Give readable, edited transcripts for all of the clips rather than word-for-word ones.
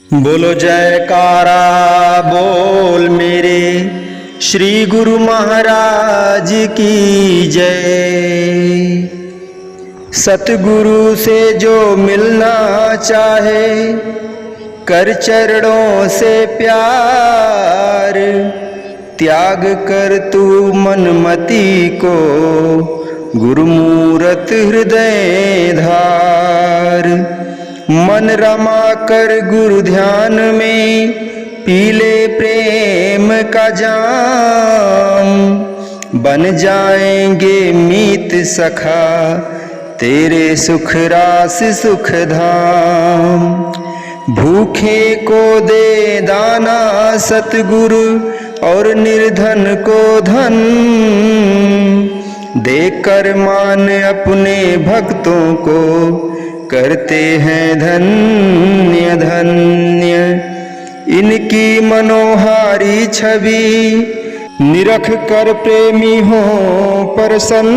बोलो जयकारा बोल मेरे श्री गुरु महाराज की जय। सतगुरु से जो मिलना चाहे कर चरणों से प्यार, त्याग कर तू मनमति को गुरुमूरत हृदय धार। मन रमा कर गुरु ध्यान में पीले प्रेम का जाम, बन जाएंगे मीत सखा तेरे सुख रास सुख धाम। भूखे को दे दाना सतगुरु और निर्धन को धन, देकर मान अपने भक्तों को करते हैं धन्य धन्य। इनकी मनोहारी छवि निरख कर प्रेमी हो प्रसन्न,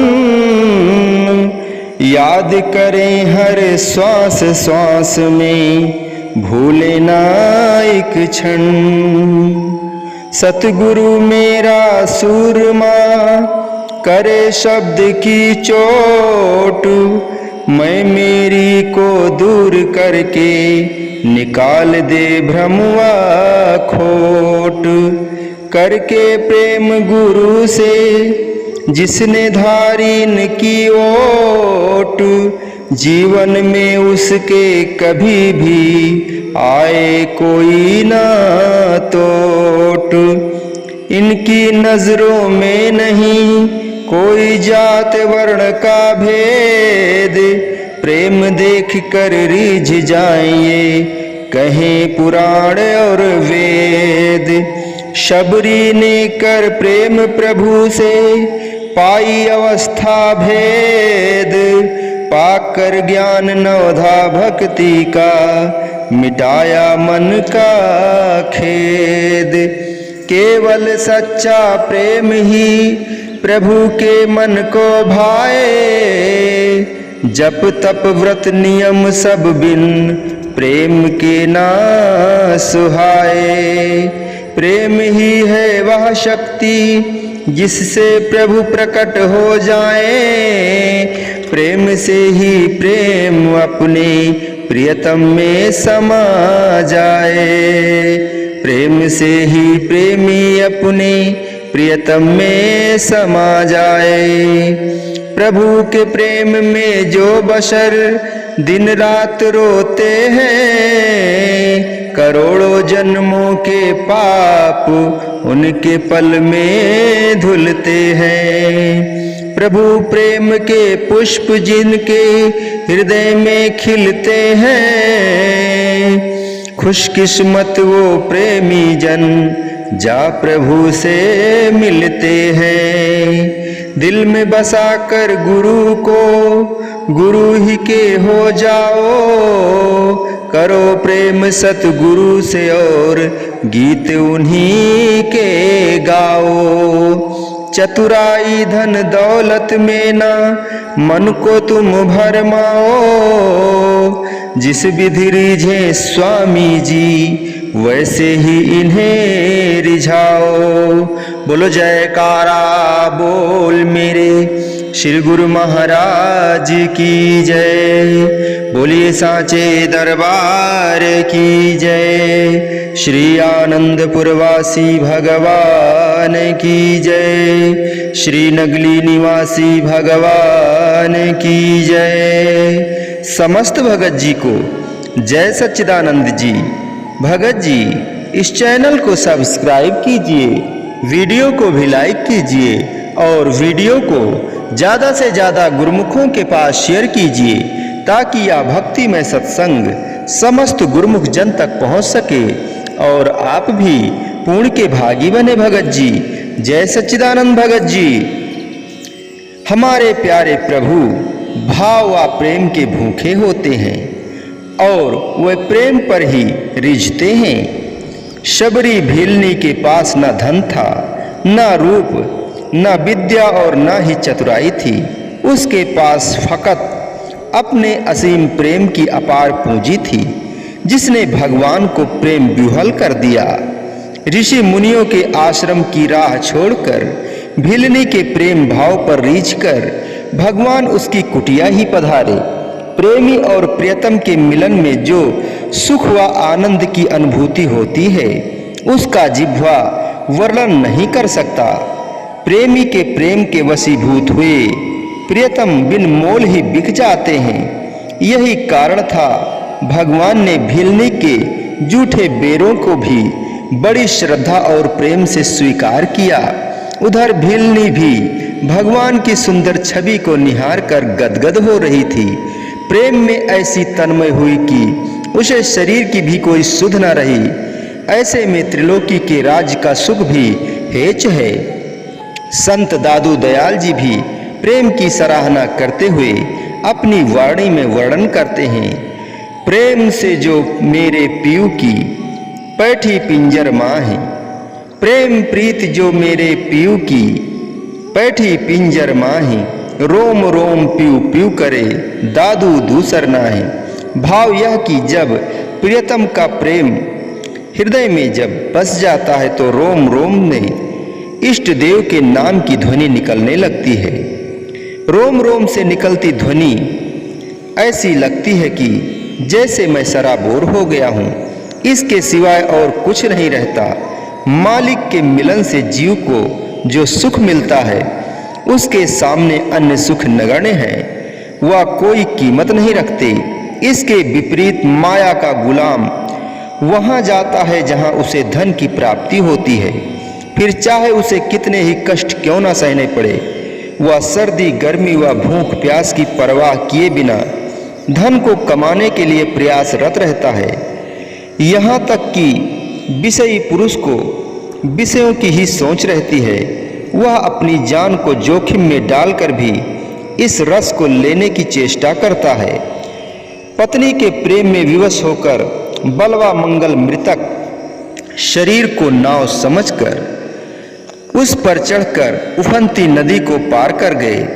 याद करें हर श्वास श्वास में भूले ना एक क्षण। सतगुरु मेरा सूरमा करे शब्द की चोट, मैं मेरी को दूर करके निकाल दे भ्रमवा खोट। करके प्रेम गुरु से जिसने धारीन की ओट, जीवन में उसके कभी भी आए कोई ना टोट। इनकी नजरों में नहीं कोई जात वर्ण का भेद, प्रेम देख कर रिझ जाएं कहें पुराण और वेद। शबरी ने कर प्रेम प्रभु से पाई अवस्था भेद, पाकर ज्ञान नवधा भक्ति का मिटाया मन का खेद। केवल सच्चा प्रेम ही प्रभु के मन को भाए, जप तप व्रत नियम सब बिन प्रेम के ना सुहाए। प्रेम ही है वह शक्ति जिससे प्रभु प्रकट हो जाए, प्रेम से ही प्रेम अपने प्रियतम में समा जाए। प्रेम से ही प्रेमी अपने प्रियतम में समा जाए। प्रभु के प्रेम में जो बशर दिन रात रोते हैं, करोड़ों जन्मों के पाप उनके पल में धुलते हैं। प्रभु प्रेम के पुष्प जिनके हृदय में खिलते हैं, खुशकिस्मत वो प्रेमी जन जा प्रभु से मिलते हैं। दिल में बसा कर गुरु को गुरु ही के हो जाओ, करो प्रेम सतगुरु से और गीत उन्हीं के गाओ। चतुराई धन दौलत में ना मन को तुम भरमाओ, जिस विधि रिझे स्वामी जी वैसे ही इन्हें रिझाओ। बोलो जयकारा बोल मेरे श्री गुरु महाराज की जय। बोलिए साचे दरबार की जय। श्री आनंदपुरवासी भगवान की जय। श्री नगली निवासी भगवान की जय। समस्त भगत जी को जय सच्चिदानंद जी। भगत जी इस चैनल को सब्सक्राइब कीजिए, वीडियो को भी लाइक कीजिए और वीडियो को ज़्यादा से ज़्यादा गुरुमुखों के पास शेयर कीजिए, ताकि यह भक्ति में सत्संग समस्त गुरुमुख जन तक पहुंच सके और आप भी पुण्य के भागी बने। भगत जी जय सच्चिदानंद। भगत जी हमारे प्यारे प्रभु भाव व प्रेम के भूखे होते हैं और वे प्रेम पर ही रिझते हैं। शबरी भीलनी के पास न धन था, न रूप, न विद्या और न ही चतुराई थी। उसके पास फकत अपने असीम प्रेम की अपार पूंजी थी। जिसने भगवान को प्रेम विह्वल कर दिया। ऋषि मुनियों के आश्रम की राह छोड़कर भिलनी के प्रेम भाव पर रीझकर भगवान उसकी कुटिया ही पधारे। प्रेमी और प्रियतम के मिलन में जो सुख व आनंद की अनुभूति होती है उसका जिह्वा वर्णन नहीं कर सकता। प्रेमी के प्रेम के वशीभूत हुए प्रियतम बिन मोल ही बिक जाते हैं। यही कारण था भगवान ने भिलनी के जूठे बेरों को भी बड़ी श्रद्धा और प्रेम से स्वीकार किया। उधर भिलनी भी भगवान की सुंदर छवि को निहार कर गदगद हो रही थी। प्रेम में ऐसी तन्मय हुई कि उसे शरीर की भी कोई सुध न रही। ऐसे में त्रिलोकी के राज्य का सुख भी हेच है। संत दादू दयाल जी भी प्रेम की सराहना करते हुए अपनी वाणी में वर्णन करते हैं। प्रेम से जो मेरे पीयू की पैठी पिंजर माही, प्रेम प्रीत जो मेरे पीयू की पैठी पिंजर माही, रोम रोम पीऊ पीऊ करे दादू दूसर नाही। भाव यह कि जब प्रियतम का प्रेम हृदय में जब बस जाता है तो रोम रोम में इष्ट देव के नाम की ध्वनि निकलने लगती है। रोम रोम से निकलती ध्वनि ऐसी लगती है कि जैसे मैं सराबोर हो गया हूँ, इसके सिवाय और कुछ नहीं रहता। मालिक के मिलन से जीव को जो सुख मिलता है उसके सामने अन्य सुख नगण्य हैं, वह कोई कीमत नहीं रखते। इसके विपरीत माया का गुलाम वहां जाता है जहां उसे धन की प्राप्ति होती है, फिर चाहे उसे कितने ही कष्ट क्यों न सहने पड़े, वह सर्दी गर्मी व भूख प्यास की परवाह किए बिना धन को कमाने के लिए प्रयासरत रहता है। यहाँ तक कि विषयी पुरुष को विषयों की ही सोच रहती है। वह अपनी जान को जोखिम में डालकर भी इस रस को लेने की चेष्टा करता है। पत्नी के प्रेम में विवश होकर बलवा मंगल मृतक शरीर को नाव समझकर उस पर चढ़कर उफनती नदी को पार कर गए।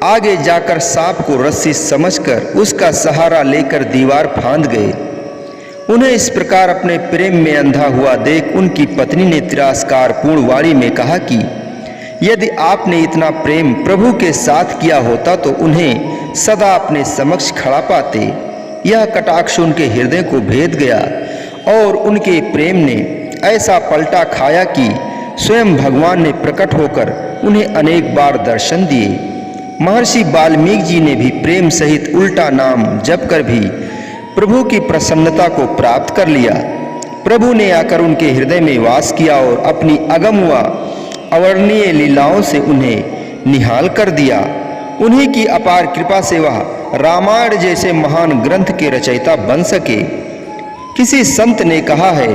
आगे जाकर सांप को रस्सी समझकर उसका सहारा लेकर दीवार फांद गए। उन्हें इस प्रकार अपने प्रेम में अंधा हुआ देख उनकी पत्नी ने तिरस्कार पूर्ण वाणी में कहा कि यदि आपने इतना प्रेम प्रभु के साथ किया होता तो उन्हें सदा अपने समक्ष खड़ा पाते। यह कटाक्ष उनके हृदय को भेद गया और उनके प्रेम ने ऐसा पलटा खाया कि स्वयं भगवान ने प्रकट होकर उन्हें अनेक बार दर्शन दिए। महर्षि वाल्मीकि जी ने भी प्रेम सहित उल्टा नाम जप कर भी प्रभु की प्रसन्नता को प्राप्त कर लिया। प्रभु ने आकर उनके हृदय में वास किया और अपनी अगम व अवर्णनीय लीलाओं से उन्हें निहाल कर दिया। उन्हीं की अपार कृपा से वह रामायण जैसे महान ग्रंथ के रचयिता बन सके। किसी संत ने कहा है,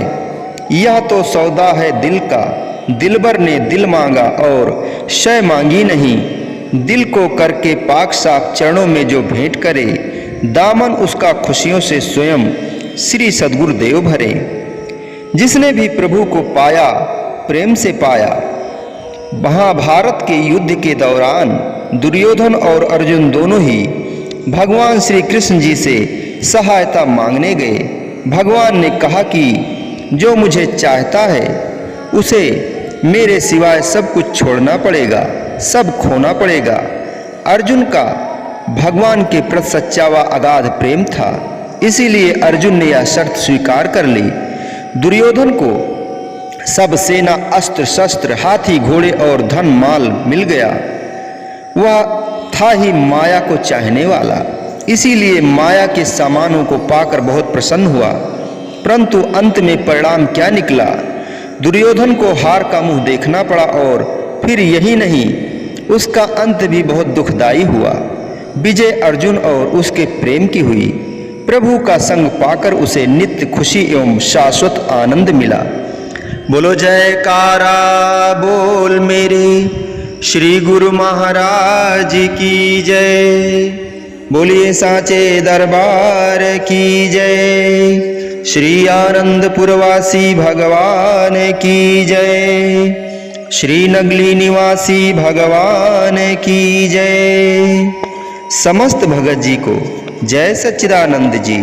यह तो सौदा है दिल का, दिलबर ने दिल मांगा और शय मांगी नहीं। दिल को करके पाक साफ चरणों में जो भेंट करे, दामन उसका खुशियों से स्वयं श्री सद्गुरुदेव भरे। जिसने भी प्रभु को पाया प्रेम से पाया। महाभारत के युद्ध के दौरान दुर्योधन और अर्जुन दोनों ही भगवान श्री कृष्ण जी से सहायता मांगने गए। भगवान ने कहा कि जो मुझे चाहता है उसे मेरे सिवाय सब कुछ छोड़ना पड़ेगा, सब खोना पड़ेगा। अर्जुन का भगवान के प्रति सच्चा व अगाध प्रेम था, इसीलिए अर्जुन ने यह शर्त स्वीकार कर ली। दुर्योधन को सब सेना, अस्त्र शस्त्र, हाथी घोड़े और धन माल मिल गया। वह था ही माया को चाहने वाला, इसीलिए माया के सामानों को पाकर बहुत प्रसन्न हुआ। परंतु अंत में परिणाम क्या निकला? दुर्योधन को हार का मुंह देखना पड़ा और फिर यही नहीं, उसका अंत भी बहुत दुखदायी हुआ। विजय अर्जुन और उसके प्रेम की हुई। प्रभु का संग पाकर उसे नित्य खुशी एवं शाश्वत आनंद मिला। बोलो जयकारा बोल मेरे श्री गुरु महाराज की जय। बोलिए साचे दरबार की जय। श्री आनंदपुरवासी भगवान की जय। श्री नगली निवासी भगवान की जय। समस्त भगत जी को जय सच्चिदानंद जी।